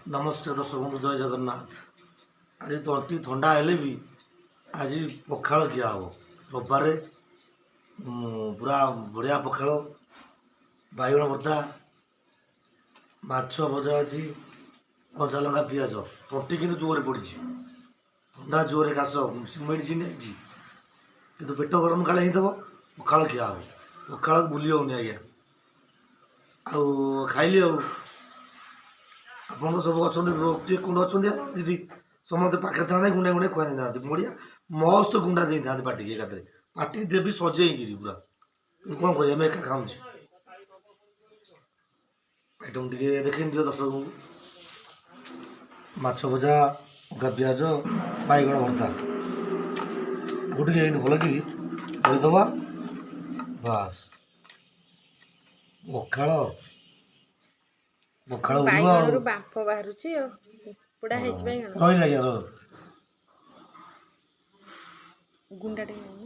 नमस्कार दर्शक बंधु जय जगन्नाथ। आज तंती थंडा हेले भी आज पखाल ଖିଆ हब रविवार पूरा बढ़िया पखाल बैगण भर्ता माछ भजा अच्छी कंचा लंका पिज तंती कि जोर पड़ी थंडा जोर काश मेडिसिन कि पेट गरम काले हो पखाल ଖିଆ हब पखाल बुली होनी आज्ञा खाइली ଆପଣ ସବୁ ଅଛନ୍ତି କିଏ କୁଣ୍ଡ ଅଛନ୍ତି ଯଦି ସମସ୍ତେ ପାଖରେ ଥାନ୍ତେ ଗୁଣ୍ଡେ ଗୁଣ୍ଡେ ଖୁଆଇ ଦେଇଥାନ୍ତି ବଢ଼ିଆ ମସ୍ତ ଗୁଣ୍ଡା ଦେଇଥାନ୍ତି ପାଟିକି ଏକାଥରେ ପାଟିକି ଦେବି ସଜେଇକିରି ପୁରା କ'ଣ କରିବା ଆମେ ଏକା ଖାଉଛୁ ଆଇଟମ୍ ଟିକେ ଦେଖେଇ ଦିଅ ଦର୍ଶକଙ୍କୁ ମାଛ ଭଜା ଲଙ୍କା ପିଆଜ ବାଇଗଣ ଭର୍ତ୍ତା ଆଉ ଟିକେ ଏମିତି ଭଲକିରି କରିଦେବା ବାସ୍ ପଖାଳ ପଖାଳ ଉଡ଼ିବ ଆଉ ବାମ୍ଫ ବାହାରୁଛି ଆଉ ପୋଡ଼ା ହେଇଛି ବାଇଗଣ ରହିଲା ଆଜ୍ଞା ଗୁଣ୍ଡା ଟିକେ